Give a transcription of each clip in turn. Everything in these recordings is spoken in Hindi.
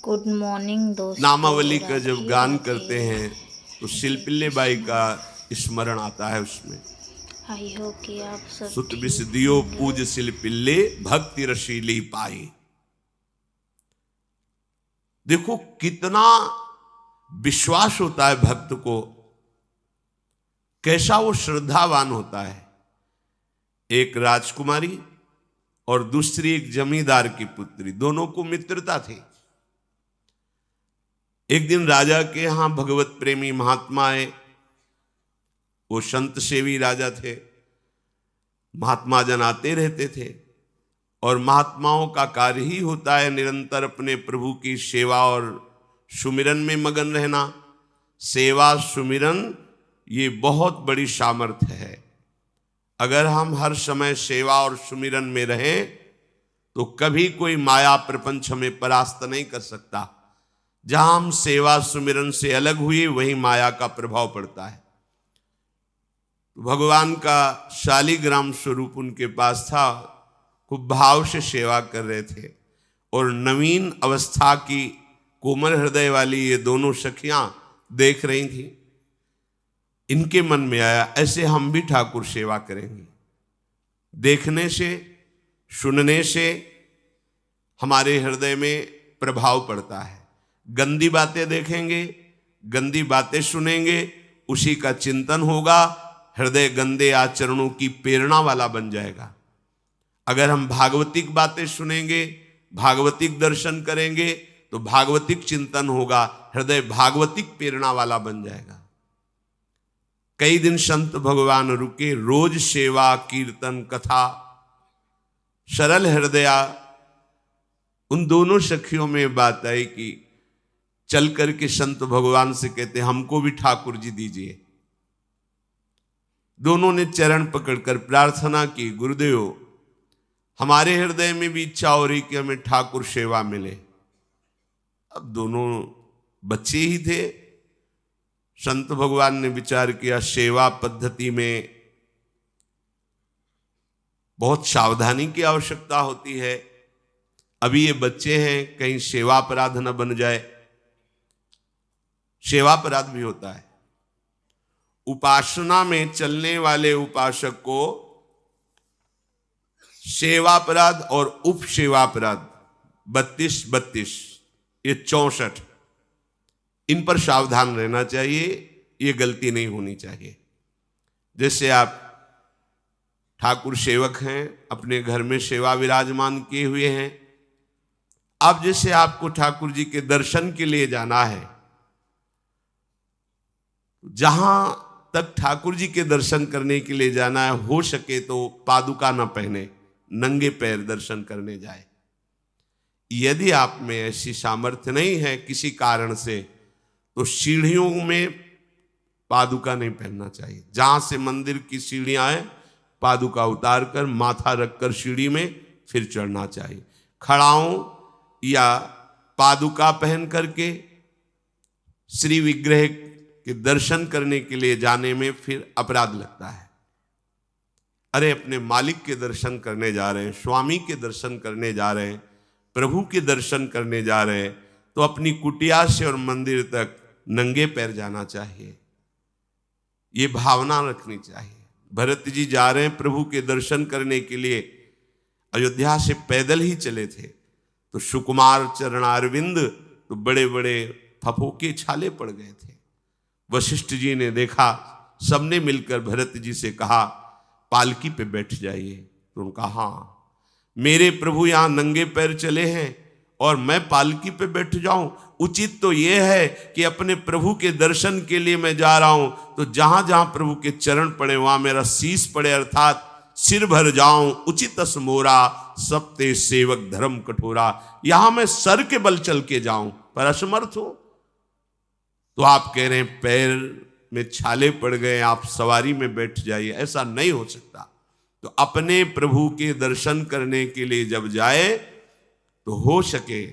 गुड मॉर्निंग दोस्तों। नामावली का जब गान करते हैं तो शिल्पिल्ले बाई का स्मरण आता है उसमें। आई होप कि आप सब सुत बिस दियो पूज शिल्पिल्ले भक्ति रसीली पाई। देखो कितना विश्वास होता है भक्त को, कैसा वो श्रद्धावान होता है। एक राजकुमारी और दूसरी एक जमींदार की पुत्री, दोनों को मित्रता थी। एक दिन राजा के यहां भगवत प्रेमी महात्मा आए। वो संत सेवी राजा थे। महात्मा जन आते रहते थे और महात्माओं का कार्य ही होता है निरंतर अपने प्रभु की सेवा और सुमिरन में मगन रहना। सेवा सुमिरन ये बहुत बड़ी सामर्थ्य है। अगर हम हर समय सेवा और सुमिरन में रहें तो कभी कोई माया प्रपंच हमें परास्त नहीं कर सकता। जहां हम सेवा सुमिरन से अलग हुए वहीं माया का प्रभाव पड़ता है। भगवान का शालिग्राम स्वरूप उनके पास था। खूब भाव से सेवा कर रहे थे और नवीन अवस्था की कोमल हृदय वाली ये दोनों सखियां देख रही थी। इनके मन में आया ऐसे हम भी ठाकुर सेवा करेंगे। देखने से सुनने से हमारे हृदय में प्रभाव पड़ता है। गंदी बातें देखेंगे, गंदी बातें सुनेंगे, उसी का चिंतन होगा, हृदय गंदे आचरणों की प्रेरणा वाला बन जाएगा। अगर हम भागवतिक बातें सुनेंगे, भागवतिक दर्शन करेंगे तो भागवतिक चिंतन होगा, हृदय भागवतिक प्रेरणा वाला बन जाएगा। कई दिन संत भगवान रुके, रोज सेवा कीर्तन कथा, सरल हृदया। उन दोनों सखियों में बात आई कि चल करके संत भगवान से कहते हमको भी ठाकुर जी दीजिए। दोनों ने चरण पकड़कर प्रार्थना की, गुरुदेव हमारे हृदय में भी इच्छा हो रही कि हमें ठाकुर सेवा मिले। अब दोनों बच्चे ही थे। संत भगवान ने विचार किया सेवा पद्धति में बहुत सावधानी की आवश्यकता होती है। अभी ये बच्चे हैं, कहीं सेवा अपराध न बन जाए। सेवा अपराध भी होता है। उपासना में चलने वाले उपासक को सेवापराध और उपसेवापराध 32 ये 64, इन पर सावधान रहना चाहिए। ये गलती नहीं होनी चाहिए। जैसे आप ठाकुर सेवक हैं, अपने घर में सेवा विराजमान किए हुए हैं। अब जैसे आपको ठाकुर जी के दर्शन के लिए जाना है, जहां तक ठाकुर जी के दर्शन करने के लिए जाना है, हो सके तो पादुका न पहने, नंगे पैर दर्शन करने जाए। यदि आप में ऐसी सामर्थ्य नहीं है किसी कारण से, तो सीढ़ियों में पादुका नहीं पहनना चाहिए। जहां से मंदिर की सीढ़ियां हैं, पादुका उतार कर माथा रखकर सीढ़ी में फिर चढ़ना चाहिए। खड़ाओं या पादुका पहन करके श्री विग्रह के दर्शन करने के लिए जाने में फिर अपराध लगता है। अरे अपने मालिक के दर्शन करने जा रहे हैं, स्वामी के दर्शन करने जा रहे हैं, प्रभु के दर्शन करने जा रहे हैं, तो अपनी कुटिया से और मंदिर तक नंगे पैर जाना चाहिए। ये भावना रखनी चाहिए। भरत जी जा रहे हैं प्रभु के दर्शन करने के लिए, अयोध्या से पैदल ही चले थे, तो सुकुमार चरणारविंद तो बड़े बड़े फफोके छाले पड़ गए थे। वशिष्ठ जी ने देखा, सबने मिलकर भरत जी से कहा पालकी पे बैठ जाइए। तो उन्होंने कहा हाँ, मेरे प्रभु यहां नंगे पैर चले हैं और मैं पालकी पे बैठ जाऊं? उचित तो यह है कि अपने प्रभु के दर्शन के लिए मैं जा रहा हूं, तो जहां जहां प्रभु के चरण पड़े वहां मेरा शीश पड़े, अर्थात सिर भर जाऊं। उचित मोरा सबते सेवक धर्म कठोरा। यहां मैं सर के बल चल के जाऊं पर असमर्थ हूं। तो आप कह रहे हैं पैर में छाले पड़ गए, आप सवारी में बैठ जाइए। ऐसा नहीं हो सकता। तो अपने प्रभु के दर्शन करने के लिए जब जाए तो हो सके,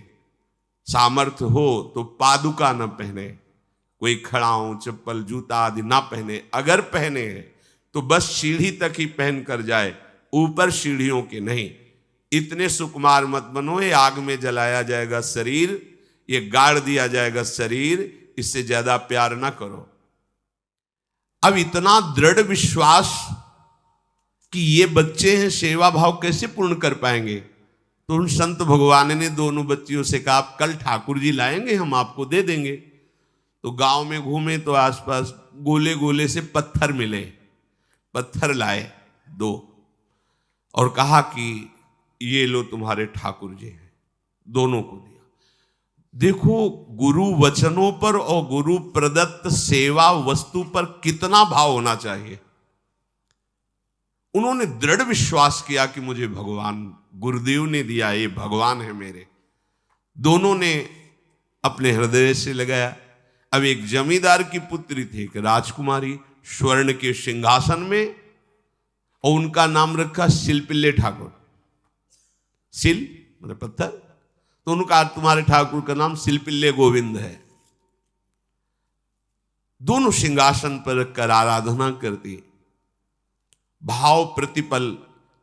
सामर्थ्य हो तो पादुका न पहने, कोई खड़ाऊं चप्पल जूता आदि ना पहने। अगर पहने हैं तो बस सीढ़ी तक ही पहन कर जाए, ऊपर सीढ़ियों के नहीं। इतने सुकुमार मत बनो, ये आग में जलाया जाएगा शरीर, ये गाड़ दिया जाएगा शरीर, इससे ज्यादा प्यार ना करो। अब इतना दृढ़ विश्वास कि ये बच्चे हैं, सेवा भाव कैसे पूर्ण कर पाएंगे? तो उन संत भगवान ने दोनों बच्चियों से कहा, आप कल ठाकुर जी लाएंगे, हम आपको दे देंगे। तो गांव में घूमे तो आसपास गोले गोले से पत्थर मिले, पत्थर लाए 2 और कहा कि ये लो तुम्हारे ठाकुर जी हैं। दोनों को दिया। देखो गुरु वचनों पर और गुरु प्रदत्त सेवा वस्तु पर कितना भाव होना चाहिए। उन्होंने दृढ़ विश्वास किया कि मुझे भगवान गुरुदेव ने दिया, ये भगवान है मेरे। दोनों ने अपने हृदय से लगाया। अब एक जमींदार की पुत्री थी, एक राजकुमारी, स्वर्ण के सिंहासन में, और उनका नाम रखा शिलपिल्ले ठाकुर। शिल मतलब पत्थर, तो उनका तुम्हारे ठाकुर का नाम शिलपिल्ले गोविंद है। दोनों सिंहासन पर रखकर आराधना करती, भाव प्रतिपल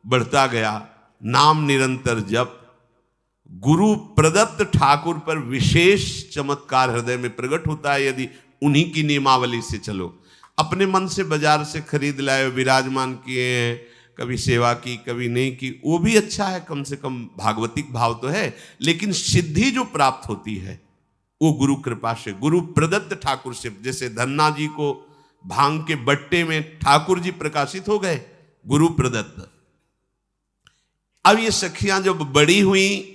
बढ़ता गया, नाम निरंतर जप। गुरु प्रदत्त ठाकुर पर विशेष चमत्कार हृदय में प्रकट होता है यदि उन्हीं की नियमावली से चलो। अपने मन से बाजार से खरीद लाए, विराजमान किए हैं, कभी सेवा की कभी नहीं की, वो भी अच्छा है, कम से कम भागवतिक भाव तो है। लेकिन सिद्धि जो प्राप्त होती है वो गुरु कृपा से, गुरु प्रदत्त ठाकुर से। जैसे धन्ना जी को भांग के बट्टे में ठाकुर जी प्रकाशित हो गए, गुरु प्रदत्त। अब ये सखियां जब बड़ी हुई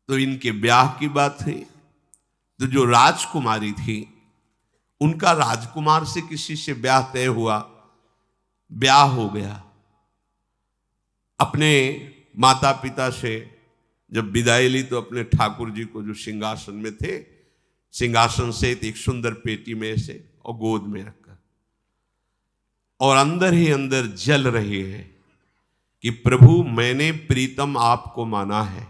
तो इनके ब्याह की बात हुई। तो जो राजकुमारी थी उनका राजकुमार से किसी से ब्याह तय हुआ, ब्याह हो गया। अपने माता पिता से जब विदाई ली तो अपने ठाकुर जी को जो सिंहासन में थे, सिंहासन से एक सुंदर पेटी में से और गोद में रखकर, और अंदर ही अंदर जल रही है कि प्रभु मैंने प्रीतम आपको माना है,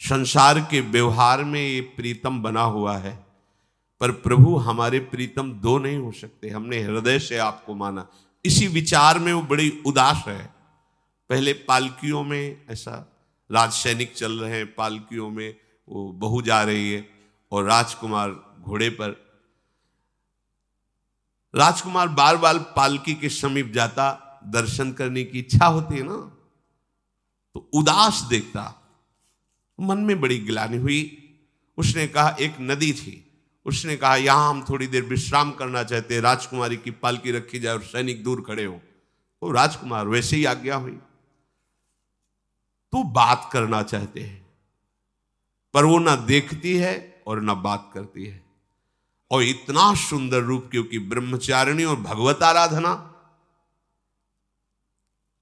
संसार के व्यवहार में ये प्रीतम बना हुआ है, पर प्रभु हमारे प्रीतम 2 नहीं हो सकते, हमने हृदय से आपको माना। इसी विचार में वो बड़ी उदास है। पहले पालकियों में ऐसा राज सैनिक चल रहे हैं, पालकियों में वो बहू जा रही है और राजकुमार घोड़े पर। राजकुमार बार बार पालकी के समीप जाता, दर्शन करने की इच्छा होती है ना, तो उदास देखता, मन में बड़ी गिलानी हुई। उसने कहा, एक नदी थी, उसने कहा यहां हम थोड़ी देर विश्राम करना चाहते हैं, राजकुमारी की पालकी रखी जाए और सैनिक दूर खड़े हो। वो राजकुमार वैसे ही आज्ञा हुई। तो बात करना चाहते हैं पर वो ना देखती है और ना बात करती है। और इतना सुंदर रूप, क्योंकि ब्रह्मचारिणी और भगवत आराधना।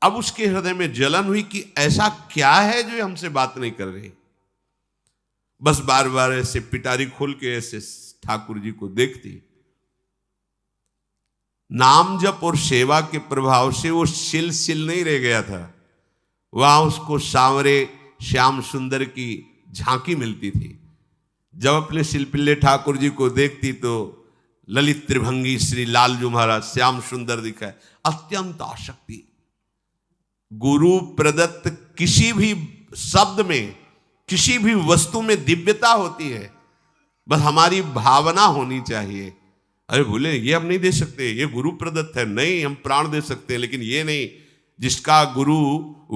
अब उसके हृदय में जलन हुई कि ऐसा क्या है जो हमसे बात नहीं कर रही। बस बार बार ऐसे पिटारी खोल के ऐसे ठाकुर जी को देखती। नाम जप और सेवा के प्रभाव से वो सिल नहीं रह गया था, वहां उसको सांवरे श्याम सुंदर की झांकी मिलती थी। जब अपने शिलपिल्ले ठाकुर जी को देखती तो ललित त्रिभंगी श्री लाल जो महाराज श्याम सुंदर दिखाए, अत्यंत आसक्ति। गुरु प्रदत्त किसी भी शब्द में, किसी भी वस्तु में दिव्यता होती है, बस हमारी भावना होनी चाहिए। अरे बोले ये हम नहीं दे सकते, ये गुरु प्रदत्त है, नहीं हम प्राण दे सकते हैं, लेकिन ये नहीं। जिसका गुरु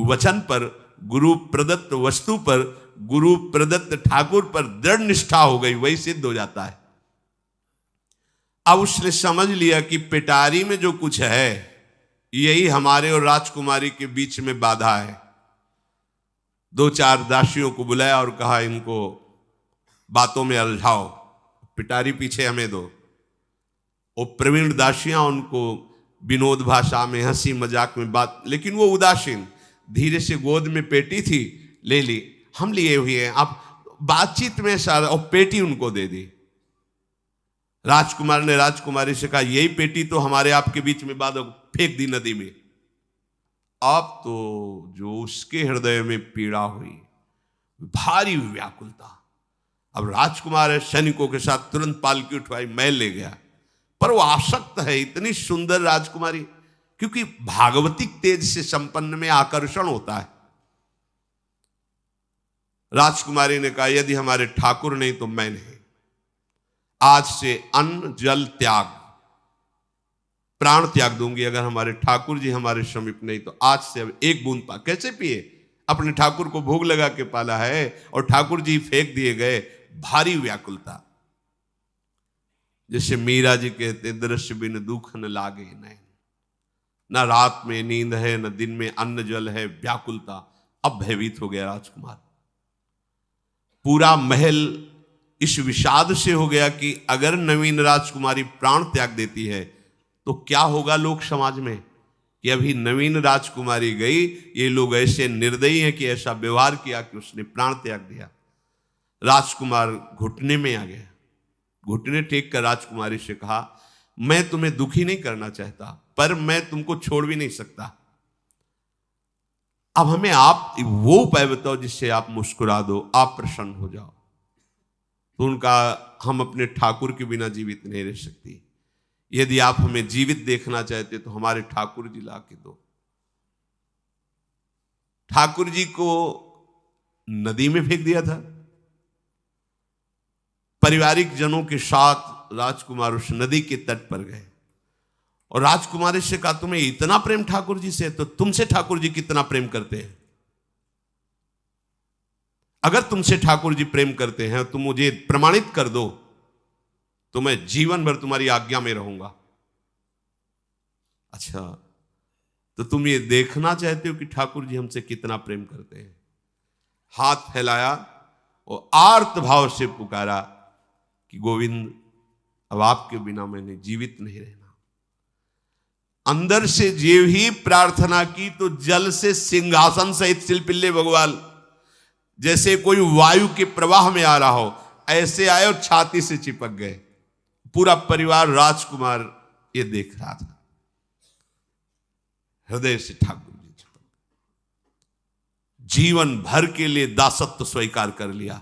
वचन पर, गुरु प्रदत्त वस्तु पर, गुरु प्रदत्त ठाकुर पर दृढ़ निष्ठा हो गई, वही सिद्ध हो जाता है। अब उसने समझ लिया कि पिटारी में जो कुछ है यही हमारे और राजकुमारी के बीच में बाधा है। 2-4 दासियों को बुलाया और कहा इनको बातों में उलझाओ, पिटारी पीछे हमें दो। और प्रवीण दासियां उनको विनोद भाषा में, हंसी मजाक में बात, लेकिन वो उदासीन। धीरे से गोद में पेटी थी, ले ली, हम लिए हुए हैं, आप बातचीत में सारा, और पेटी उनको दे दी। राजकुमार ने राजकुमारी से कहा यही पेटी तो हमारे आपके बीच में बात, फेंक दी नदी में। अब तो जो उसके हृदय में पीड़ा हुई, भारी व्याकुलता। अब राजकुमार है, सैनिकों के साथ तुरंत पालकी उठवाई, महल ले गया। पर वो आसक्त है, इतनी सुंदर राजकुमारी, क्योंकि भागवतिक तेज से संपन्न में आकर्षण होता है। राजकुमारी ने कहा, यदि हमारे ठाकुर नहीं तो मैं नहीं। आज से अन्न जल त्याग, प्राण त्याग दूंगी अगर हमारे ठाकुर जी हमारे समीप नहीं तो। आज से अब एक बूंद पा कैसे पिए? अपने ठाकुर को भोग लगा के पाला है और ठाकुर जी फेंक दिए गए। भारी व्याकुलता, जैसे मीरा जी कहते, दृश्य बिन दुख न लागे नैन, न रात में नींद है न दिन में अन्न जल है, व्याकुलता। अब भयभीत हो गया राजकुमार। पूरा महल इस विषाद से हो गया कि अगर नवीन राजकुमारी प्राण त्याग देती है तो क्या होगा लोक समाज में, कि अभी नवीन राजकुमारी गई, ये लोग ऐसे निर्दयी हैं कि ऐसा व्यवहार किया कि उसने प्राण त्याग दिया। राजकुमार घुटने में आ गया। घुटने टेक कर राजकुमारी से कहा, मैं तुम्हें दुखी नहीं करना चाहता, पर मैं तुमको छोड़ भी नहीं सकता। अब हमें आप वो उपाय बताओ जिससे आप मुस्कुरा दो, आप प्रसन्न हो जाओ। तो उनका, हम अपने ठाकुर के बिना जीवित नहीं रह सकती। यदि आप हमें जीवित देखना चाहते तो हमारे ठाकुर जी ला के दो। ठाकुर जी को नदी में फेंक दिया था। पारिवारिक जनों के साथ राजकुमार उस नदी के तट पर गए और राजकुमारी से कहा, तुम्हें इतना प्रेम ठाकुर जी से, तो तुमसे ठाकुर जी कितना प्रेम करते हैं? अगर तुमसे ठाकुर जी प्रेम करते हैं तो मुझे प्रमाणित कर दो, तो मैं जीवन भर तुम्हारी आज्ञा में रहूंगा। अच्छा, तो तुम ये देखना चाहते हो कि ठाकुर जी हमसे कितना प्रेम करते हैं? हाथ फैलाया और आर्त भाव से पुकारा कि गोविंद, अब आपके बिना मैंने जीवित नहीं रहना। अंदर से जेव ही प्रार्थना की तो जल से सिंहासन सहित शिल्पिल्ले भगवान जैसे कोई वायु के प्रवाह में आ रहा हो, ऐसे आए और छाती से चिपक गए। पूरा परिवार, राजकुमार ये देख रहा था। हृदय से ठाकुर जी चिपक, जीवन भर के लिए दासत्व स्वीकार कर लिया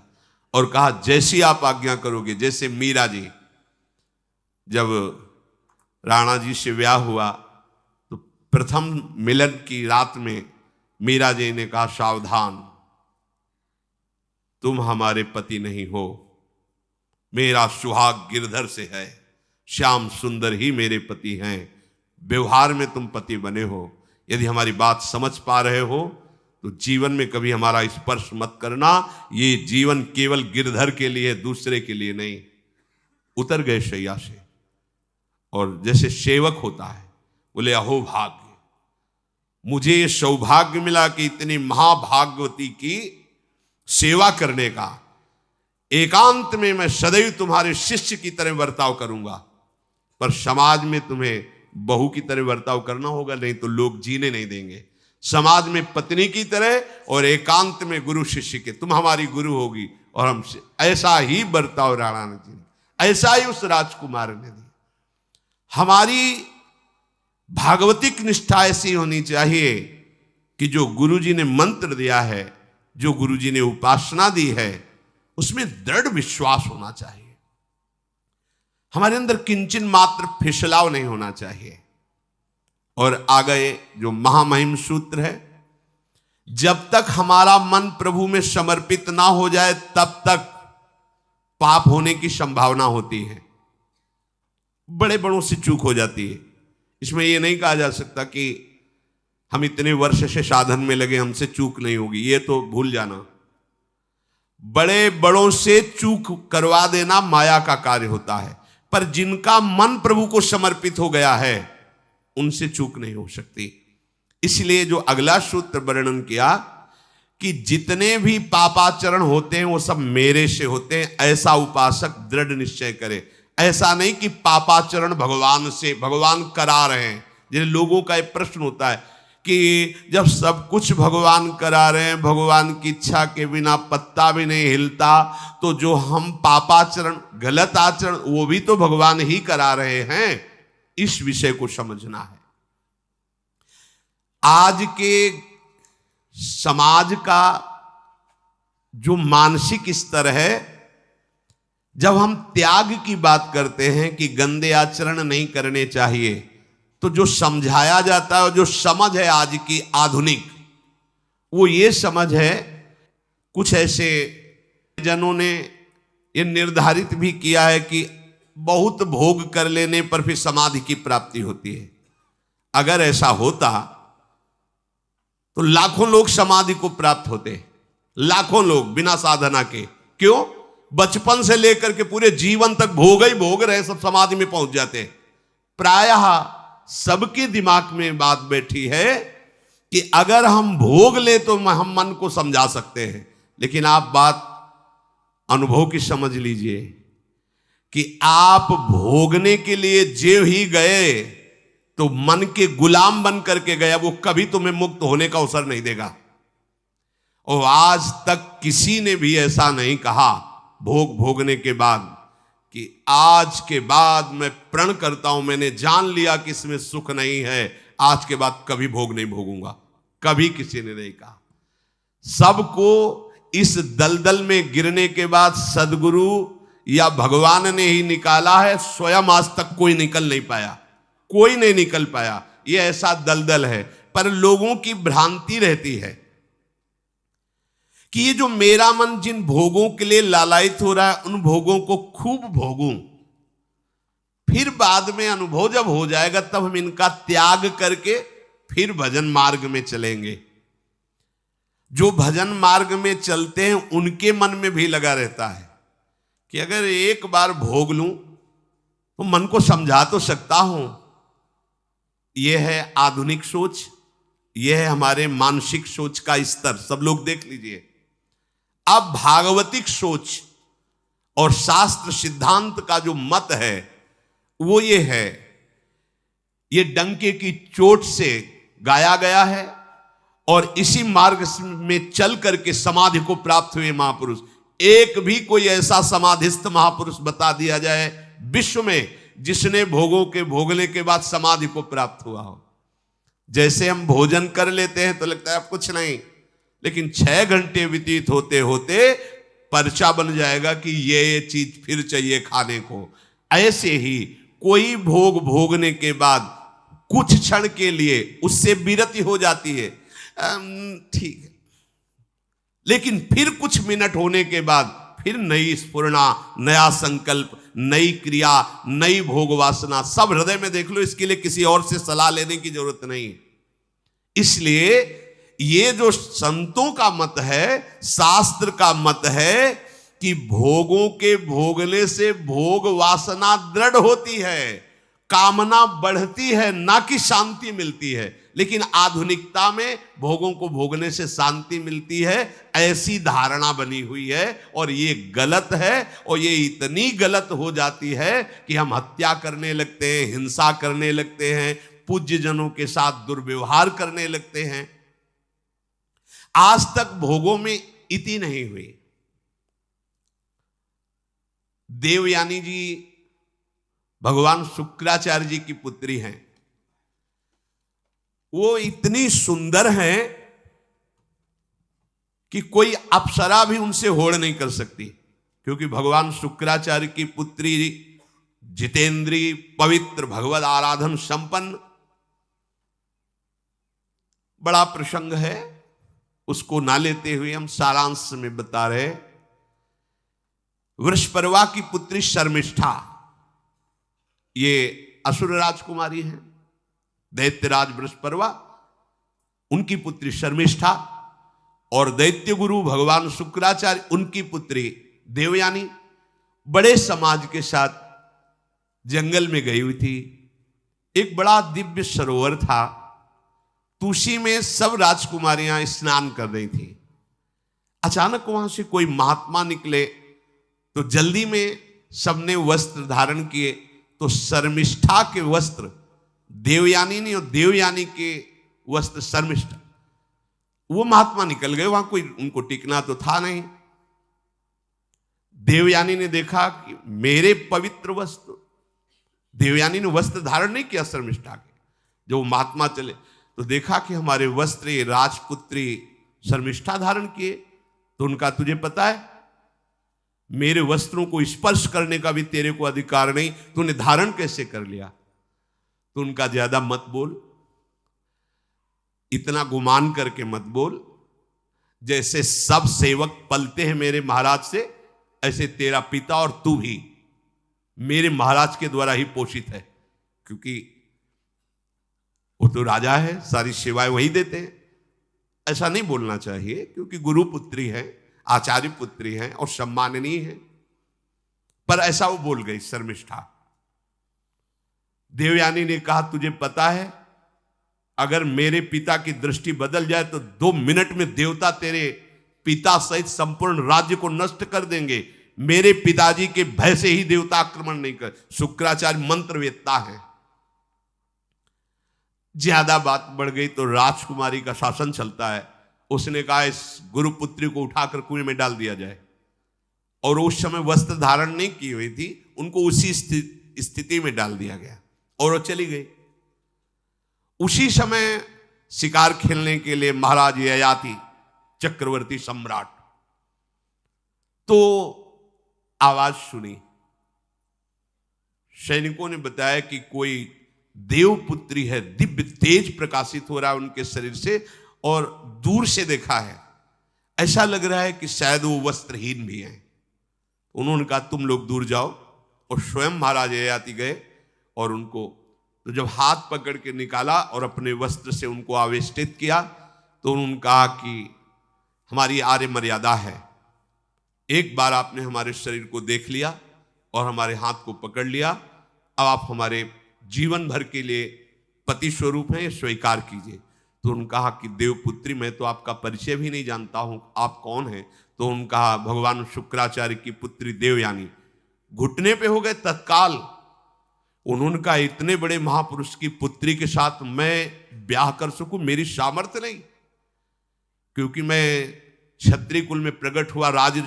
और कहा, जैसी आप आज्ञा करोगे। जैसे मीरा जी, जब राणा जी से ब्याह हुआ तो प्रथम मिलन की रात में मीरा जी ने कहा, सावधान, तुम हमारे पति नहीं हो, मेरा सुहाग गिरधर से है, श्याम सुंदर ही मेरे पति हैं। व्यवहार में तुम पति बने हो। यदि हमारी बात समझ पा रहे हो तो जीवन में कभी हमारा स्पर्श मत करना। ये जीवन केवल गिरधर के लिए, दूसरे के लिए नहीं। उतर गए शैया से और जैसे सेवक होता है, बोले, अहो भाग्य, मुझे ये सौभाग्य मिला कि इतनी महाभाग्यवती की सेवा करने का। एकांत में मैं सदैव तुम्हारे शिष्य की तरह बर्ताव करूंगा, पर समाज में तुम्हें बहू की तरह बर्ताव करना होगा, नहीं तो लोग जीने नहीं देंगे। समाज में पत्नी की तरह और एकांत में गुरु शिष्य के। तुम हमारी गुरु होगी और हमसे ऐसा ही बर्ताव राणा ने जी, ऐसा ही उस राजकुमार ने दी। हमारी भागवतिक निष्ठा ऐसी होनी चाहिए कि जो गुरु जी ने मंत्र दिया है, जो गुरु जी ने उपासना दी है, उसमें दृढ़ विश्वास होना चाहिए। हमारे अंदर किंचन मात्र फिसलाव नहीं होना चाहिए। और आ गए जो महामहिम सूत्र है, जब तक हमारा मन प्रभु में समर्पित ना हो जाए तब तक पाप होने की संभावना होती है। बड़े बड़ों से चूक हो जाती है। इसमें यह नहीं कहा जा सकता कि हम इतने वर्ष से साधन में लगे, हमसे चूक नहीं होगी, ये तो भूल जाना। बड़े बड़ों से चूक करवा देना माया का कार्य होता है, पर जिनका मन प्रभु को समर्पित हो गया है उनसे चूक नहीं हो सकती। इसलिए जो अगला सूत्र वर्णन किया कि जितने भी पापाचरण होते हैं वो सब मेरे से होते हैं, ऐसा उपासक दृढ़ निश्चय करे। ऐसा नहीं कि पापाचरण भगवान से, भगवान करा रहे हैं। जिन लोगों का एक प्रश्न होता है कि जब सब कुछ भगवान करा रहे हैं, भगवान की इच्छा के बिना पत्ता भी नहीं हिलता, तो जो हम पापाचरण, गलत आचरण, वो भी तो भगवान ही करा रहे हैं। इस विषय को समझना है। आज के समाज का जो मानसिक स्तर है, जब हम त्याग की बात करते हैं कि गंदे आचरण नहीं करने चाहिए, तो जो समझाया जाता है और जो समझ है आज की आधुनिक, वो ये समझ है कुछ ऐसे जनों ने ये निर्धारित भी किया है कि बहुत भोग कर लेने पर फिर समाधि की प्राप्ति होती है। अगर ऐसा होता तो लाखों लोग समाधि को प्राप्त होते, लाखों लोग बिना साधना के। क्यों? बचपन से लेकर के पूरे जीवन तक भोग ही भोग रहे, सब समाधि में पहुंच जाते। प्रायः सबके दिमाग में बात बैठी है कि अगर हम भोग ले तो हम मन को समझा सकते हैं, लेकिन आप बात अनुभव की समझ लीजिए कि आप भोगने के लिए जो ही गए तो मन के गुलाम बन करके गया, वो कभी तुम्हें मुक्त होने का अवसर नहीं देगा। और आज तक किसी ने भी ऐसा नहीं कहा भोग भोगने के बाद कि आज के बाद मैं प्रण करता हूं, मैंने जान लिया कि इसमें सुख नहीं है, आज के बाद कभी भोग नहीं भोगूंगा। कभी किसी ने नहीं कहा। सबको इस दलदल में गिरने के बाद सदगुरु या भगवान ने ही निकाला है, स्वयं आज तक कोई निकल नहीं पाया, कोई नहीं निकल पाया। ये ऐसा दलदल है। पर लोगों की भ्रांति रहती है कि ये जो मेरा मन जिन भोगों के लिए लालायित हो रहा है, उन भोगों को खूब भोगूं, फिर बाद में अनुभव जब हो जाएगा तब हम इनका त्याग करके फिर भजन मार्ग में चलेंगे। जो भजन मार्ग में चलते हैं उनके मन में भी लगा रहता है कि अगर एक बार भोग लूं तो मन को समझा तो सकता हूं। यह है आधुनिक सोच, यह है हमारे मानसिक सोच का स्तर। सब लोग देख लीजिए। अब भागवतिक सोच और शास्त्र सिद्धांत का जो मत है वो ये है, ये डंके की चोट से गाया गया है और इसी मार्ग में चल करके समाधि को प्राप्त हुए महापुरुष। एक भी कोई ऐसा समाधिस्थ महापुरुष बता दिया जाए विश्व में जिसने भोगों के भोगने के बाद समाधि को प्राप्त हुआ हो। जैसे हम भोजन कर लेते हैं तो लगता है अब कुछ नहीं, लेकिन 6 घंटे व्यतीत होते होते पर्चा बन जाएगा कि ये चीज फिर चाहिए खाने को। ऐसे ही कोई भोग भोगने के बाद कुछ क्षण के लिए उससे विरति हो जाती है, ठीक है, लेकिन फिर कुछ मिनट होने के बाद फिर नई स्फुरना, नया संकल्प, नई क्रिया, नई भोग वासना सब हृदय में देख लो। इसके लिए किसी और से सलाह लेने की जरूरत नहीं। इसलिए ये जो संतों का मत है, शास्त्र का मत है कि भोगों के भोगने से भोग वासना दृढ़ होती है, कामना बढ़ती है, ना कि शांति मिलती है। लेकिन आधुनिकता में भोगों को भोगने से शांति मिलती है, ऐसी धारणा बनी हुई है और ये गलत है। और ये इतनी गलत हो जाती है कि हम हत्या करने लगते हैं, हिंसा करने लगते हैं, पूज्य जनों के साथ दुर्व्यवहार करने लगते हैं। आज तक भोगों में इति नहीं हुई। देवयानी जी भगवान शुक्राचार्य जी की पुत्री हैं। वो इतनी सुंदर हैं कि कोई अप्सरा भी उनसे होड़ नहीं कर सकती, क्योंकि भगवान शुक्राचार्य की पुत्री जितेंद्री, पवित्र, भगवद आराधन संपन्न। बड़ा प्रसंग है, उसको ना लेते हुए हम सारांश में बता रहे। वृषपर्वा की पुत्री शर्मिष्ठा, ये असुर राजकुमारी हैं। दैत्यराज वृषपर्वा, उनकी पुत्री शर्मिष्ठा, और दैत्य गुरु भगवान शुक्राचार्य, उनकी पुत्री देवयानी बड़े समाज के साथ जंगल में गई हुई थी। एक बड़ा दिव्य सरोवर था, तुलसी में सब राजकुमारियां स्नान कर रही थी। अचानक वहां से कोई महात्मा निकले तो जल्दी में सबने वस्त्र धारण किए, तो शर्मिष्ठा के वस्त्र देवयानी ने और देवयानी के वस्त्र शर्मिष्ठा, वो महात्मा निकल गए। वहां कोई उनको टिकना तो था नहीं। देवयानी ने देखा कि मेरे पवित्र वस्त्र, देवयानी ने वस्त्र धारण नहीं किया शर्मिष्ठा के। जब वो महात्मा चले तो देखा कि हमारे वस्त्र राजपुत्री शर्मिष्ठा धारण किए। तो उनका, तुझे पता है मेरे वस्त्रों को स्पर्श करने का भी तेरे को अधिकार नहीं, तूने धारण कैसे कर लिया? तो उनका, ज्यादा मत बोल, इतना गुमान करके मत बोल। जैसे सब सेवक पलते हैं मेरे महाराज से, ऐसे तेरा पिता और तू भी मेरे महाराज के द्वारा ही पोषित है, क्योंकि वो तो राजा है, सारी सेवाएं वही देते हैं। ऐसा नहीं बोलना चाहिए, क्योंकि गुरु पुत्री है, आचार्य पुत्री है और सम्माननीय है, पर ऐसा वो बोल गई शर्मिष्ठा। देवयानी ने कहा तुझे पता है अगर मेरे पिता की दृष्टि बदल जाए तो 2 मिनट में देवता तेरे पिता सहित संपूर्ण राज्य को नष्ट कर देंगे। मेरे पिताजी के भय से ही देवता आक्रमण नहीं कर। शुक्राचार्य मंत्रवेत्ता है। ज्यादा बात बढ़ गई तो राजकुमारी का शासन चलता है। उसने कहा इस गुरुपुत्री को उठाकर कुएं में डाल दिया जाए, और उस समय वस्त्र धारण नहीं की हुई थी, उनको उसी स्थिति में डाल दिया गया और वो चली गई। उसी समय शिकार खेलने के लिए महाराज ययाति चक्रवर्ती सम्राट तो आवाज सुनी। सैनिकों ने बताया कि कोई देवपुत्री है, दिव्य तेज प्रकाशित हो रहा है उनके शरीर से, और दूर से देखा है ऐसा लग रहा है कि शायद वो वस्त्रहीन भी हैं। उन्होंने कहा तुम लोग दूर जाओ, और स्वयं महाराज ययाति गए और उनको तो जब हाथ पकड़ के निकाला और अपने वस्त्र से उनको आवेष्टित किया तो उन्होंने कहा कि हमारी आर्य मर्यादा है, एक बार आपने हमारे शरीर को देख लिया और हमारे हाथ को पकड़ लिया, अब आप हमारे जीवन भर के लिए पति स्वरूप हैं, स्वीकार कीजिए। तो उन्होंने कहा कि देवपुत्री मैं तो आपका परिचय भी नहीं जानता हूं, आप कौन हैं? तो उन्होंने कहा भगवान शुक्राचार्य की पुत्री देवयानी। घुटने पे हो गए तत्काल। उन्होंने कहा इतने बड़े महापुरुष की पुत्री के साथ मैं ब्याह कर सकूं, मेरी सामर्थ्य नहीं, क्योंकि मैं क्षत्रिय कुल में प्रकट हुआ राज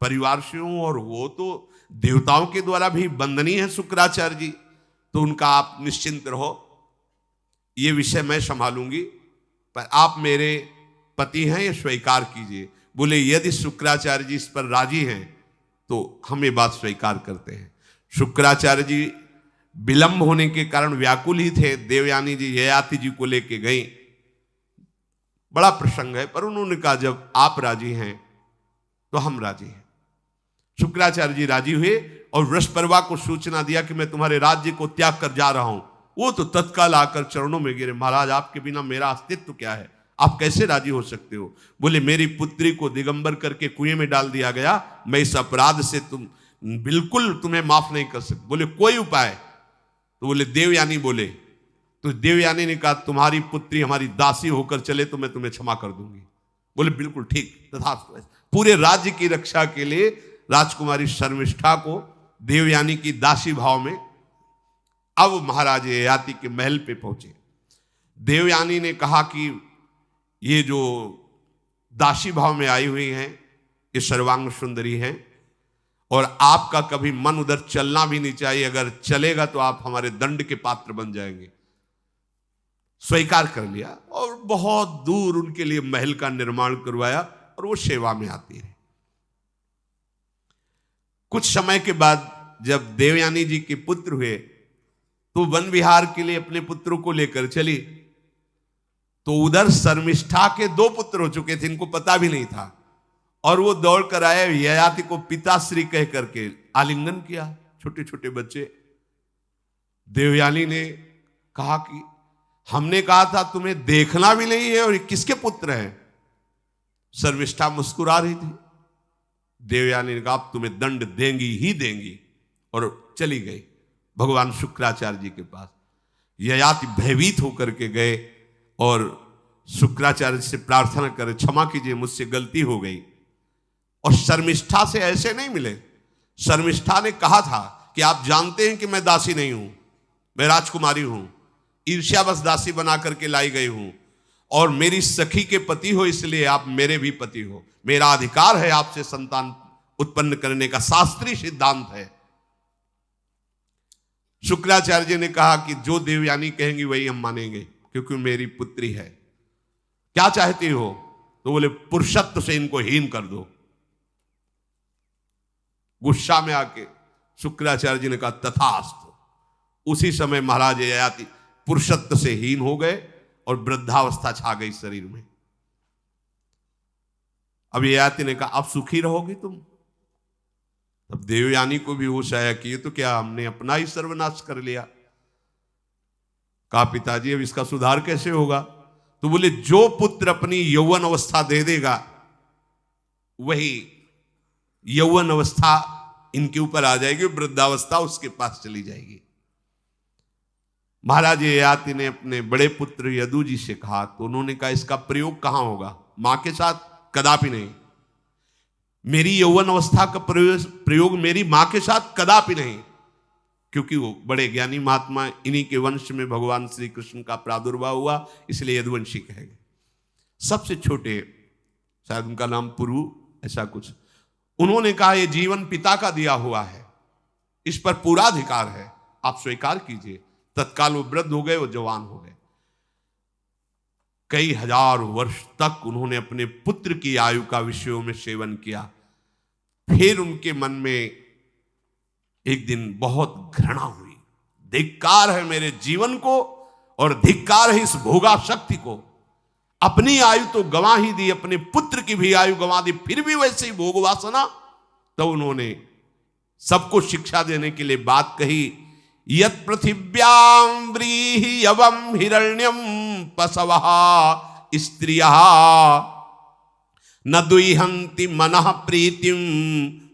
परिवार से हूं, और वो तो देवताओं के द्वारा भी वंदनीय है शुक्राचार्य जी। तो उनका आप निश्चिंत रहो, ये विषय मैं संभालूंगी, पर आप मेरे पति हैं, ये स्वीकार कीजिए। बोले यदि शुक्राचार्य जी इस पर राजी हैं तो हम ये बात स्वीकार करते हैं। शुक्राचार्य जी विलंब होने के कारण व्याकुल ही थे। देवयानी जी ययाति जी को लेके गई। बड़ा प्रसंग है, पर उन्होंने कहा जब आप राजी हैं तो हम राजी हैं। शुक्राचार्य जी राजी हुए और वृषपर्वा को सूचना दिया कि मैं तुम्हारे राज्य को त्याग कर जा रहा हूं। वो तो तत्काल आकर चरणों में गिरे, महाराज आपके बिना मेरा अस्तित्व क्या है, आप कैसे राजी हो सकते हो? बोले मेरी पुत्री को दिगंबर करके कुएं में डाल दिया गया, मैं इस अपराध से बिल्कुल तुम्हें माफ नहीं कर सकता। बोले कोई उपाय? तो बोले देवयानी बोले। तो देवयानी ने कहा तुम्हारी पुत्री हमारी दासी होकर चले तो मैं तुम्हें क्षमा कर दूंगी। बोले बिल्कुल ठीक, तथास्तु। पूरे राज्य की रक्षा के लिए राजकुमारी शर्मिष्ठा को देवयानी की दासी भाव में अब महाराज ययाति के महल पे पहुंचे। देवयानी ने कहा कि ये जो दासी भाव में आई हुई हैं ये सर्वांग सुंदरी हैं, और आपका कभी मन उधर चलना भी नहीं चाहिए, अगर चलेगा तो आप हमारे दंड के पात्र बन जाएंगे। स्वीकार कर लिया और बहुत दूर उनके लिए महल का निर्माण करवाया और वो सेवा में आती रही। कुछ समय के बाद जब देवयानी जी के पुत्र हुए तो वन विहार के लिए अपने पुत्रों को लेकर चली, तो उधर शर्मिष्ठा के 2 पुत्र हो चुके थे, इनको पता भी नहीं था, और वो दौड़ कर आए, ययाति को पिताश्री कह करके आलिंगन किया। छोटे छोटे बच्चे। देवयानी ने कहा कि हमने कहा था तुम्हें देखना भी नहीं है, और ये किसके पुत्र हैं? शर्मिष्ठा मुस्कुरा रही थी। देवयानी ने कहा अब तुम्हें दंड देंगी ही देंगी, और चली गई भगवान शुक्राचार्य जी के पास। ययाति भयभीत होकर के गए और शुक्राचार्य से प्रार्थना करे क्षमा कीजिए मुझसे गलती हो गई। और शर्मिष्ठा से ऐसे नहीं मिले। शर्मिष्ठा ने कहा था कि आप जानते हैं कि मैं दासी नहीं हूं, मैं राजकुमारी हूं, ईर्ष्यावश दासी बना करके लाई गई हूं, और मेरी सखी के पति हो इसलिए आप मेरे भी पति हो, मेरा अधिकार है आपसे संतान उत्पन्न करने का, शास्त्रीय सिद्धांत है। शुक्राचार्य जी ने कहा कि जो देवयानी कहेंगी वही हम मानेंगे, क्योंकि मेरी पुत्री है। क्या चाहती हो? तो बोले पुरुषत्व से इनको हीन कर दो। गुस्सा में आके शुक्राचार्य जी ने कहा तथास्तु। उसी समय महाराज ययाति पुरुषत्व से हीन हो गए और वृद्धावस्था छा गई शरीर में। अब ययाति ने कहा, अब सुखी रहोगी तुम? तब देवयानी को भी होश आया कि ये तो क्या हमने अपना ही सर्वनाश कर लिया। कहा, पिताजी अब इसका सुधार कैसे होगा? तो बोले, जो पुत्र अपनी यौवन अवस्था दे देगा वही यौवन अवस्था इनके ऊपर आ जाएगी, वृद्धावस्था उसके पास चली जाएगी। महाराज ययाति ने अपने बड़े पुत्र यदु जी से कहा, तो उन्होंने कहा, इसका प्रयोग कहां होगा? मां के साथ कदापि नहीं। मेरी यौवन अवस्था का प्रयोग मेरी मां के साथ कदापि नहीं, क्योंकि वो बड़े ज्ञानी महात्मा, इन्हीं के वंश में भगवान श्री कृष्ण का प्रादुर्भाव हुआ, इसलिए यदुवंशी कहे गए। सबसे छोटे, शायद उनका नाम पुरु, ऐसा कुछ, उन्होंने कहा, यह जीवन पिता का दिया हुआ है, इस पर पूरा अधिकार है, आप स्वीकार कीजिए। तत्काल वो वृद्ध हो गए, वो जवान हो गए। कई हजार वर्ष तक उन्होंने अपने पुत्र की आयु का विषयों में सेवन किया। फिर उनके मन में एक दिन बहुत घृणा हुई, धिक्कार है मेरे जीवन को और धिक्कार है इस भोगा शक्ति को। अपनी आयु तो गंवा ही दी, अपने पुत्र की भी आयु गंवा दी, फिर भी वैसे ही भोग वासना। तो उन्होंने सबको शिक्षा देने के लिए बात कही, यत् पृथिव्यां व्रीहि यवं हिरण्यं पशवः स्त्रियः न दुह्यन्ति मनः प्रीतिं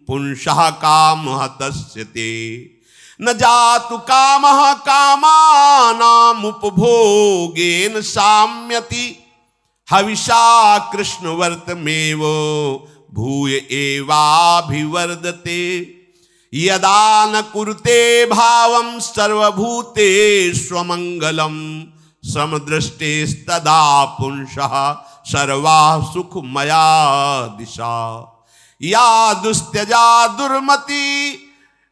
पुंसः कामः तस्य ते न जातु कामः कामानाम् उपभोगेन साम्यति हविषा कृष्णवर्तमेव भूय एवाभिवर्धते यदा न कुरुते भावं सर्वभूतेष्वमङ्गलं समदृष्टेस्तदा पुंसः सर्वा सुखमया दिशा या दुस्त्यजा दुर्मति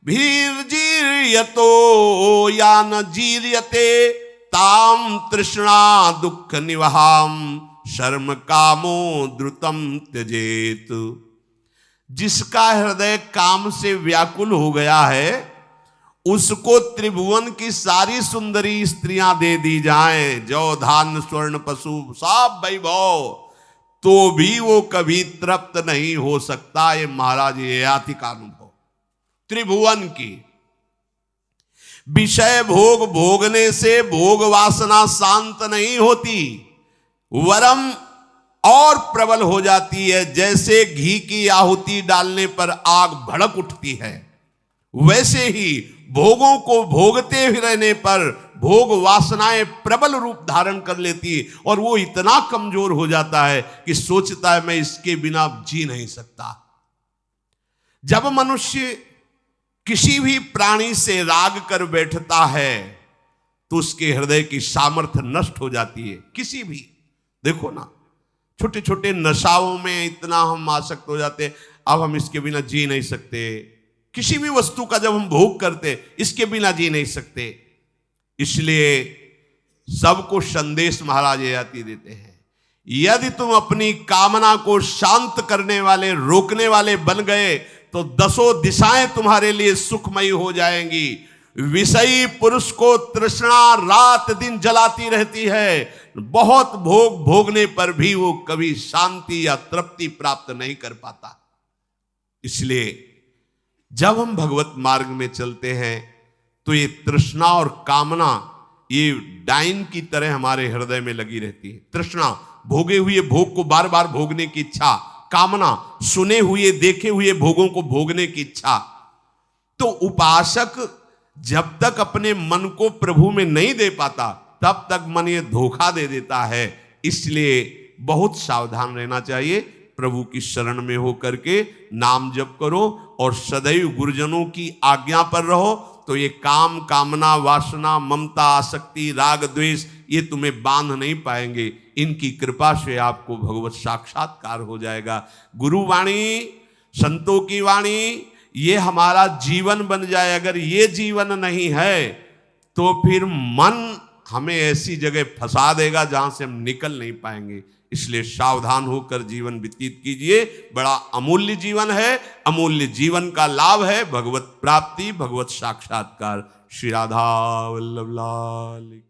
भीर्जीर्यतो या न जीर्यते ताम तृष्णा दुःख निवहाम शर्म कामो द्रुतम त्यजेत। जिसका हृदय काम से व्याकुल हो गया है, उसको त्रिभुवन की सारी सुंदरी स्त्रियां दे दी जाएं, जौ धान स्वर्ण पशु सब वैभव, तो भी वो कभी तृप्त नहीं हो सकता। ये महाराज ययाति का अनुभव। त्रिभुवन की विषय भोग भोगने से भोग वासना शांत नहीं होती, वरम और प्रबल हो जाती है। जैसे घी की आहुति डालने पर आग भड़क उठती है, वैसे ही भोगों को भोगते ही रहने पर भोग वासनाएं प्रबल रूप धारण कर लेती है और वो इतना कमजोर हो जाता है कि सोचता है मैं इसके बिना जी नहीं सकता। जब मनुष्य किसी भी प्राणी से राग कर बैठता है तो उसके हृदय की सामर्थ्य नष्ट हो जाती है। किसी भी, देखो ना, छोटे छोटे नशाओं में इतना हम आसक्त हो जाते हैं, अब हम इसके बिना जी नहीं सकते। किसी भी वस्तु का जब हम भोग करते, इसके बिना जी नहीं सकते। इसलिए सबको संदेश महाराज ययाति देते हैं, यदि तुम अपनी कामना को शांत करने वाले, रोकने वाले बन गए तो दसों दिशाएं तुम्हारे लिए सुखमयी हो जाएंगी। विषयी पुरुष को तृष्णा रात दिन जलाती रहती है, बहुत भोग भोगने पर भी वो कभी शांति या तृप्ति प्राप्त नहीं कर पाता। इसलिए जब हम भगवत मार्ग में चलते हैं तो ये तृष्णा और कामना ये डाइन की तरह हमारे हृदय में लगी रहती है। तृष्णा, भोगे हुए भोग को बार बार भोगने की इच्छा, कामना, सुने हुए देखे हुए भोगों को भोगने की इच्छा। तो उपासक जब तक अपने मन को प्रभु में नहीं दे पाता, तब तक मन ये धोखा दे देता है। इसलिए बहुत सावधान रहना चाहिए। प्रभु की शरण में हो करके नाम जप करो और सदैव गुरुजनों की आज्ञा पर रहो, तो ये काम, कामना, वासना, ममता, आसक्ति, राग, द्वेष ये तुम्हें बांध नहीं पाएंगे। इनकी कृपा से आपको भगवत साक्षात्कार हो जाएगा। गुरु वाणी, संतों की वाणी, ये हमारा जीवन बन जाए। अगर ये जीवन नहीं है तो फिर मन हमें ऐसी जगह फंसा देगा जहां से हम निकल नहीं पाएंगे। इसलिए सावधान होकर जीवन व्यतीत कीजिए। बड़ा अमूल्य जीवन है, अमूल्य जीवन का लाभ है भगवत प्राप्ति, भगवत साक्षात्कार। श्री राधा वल्लभ लाल।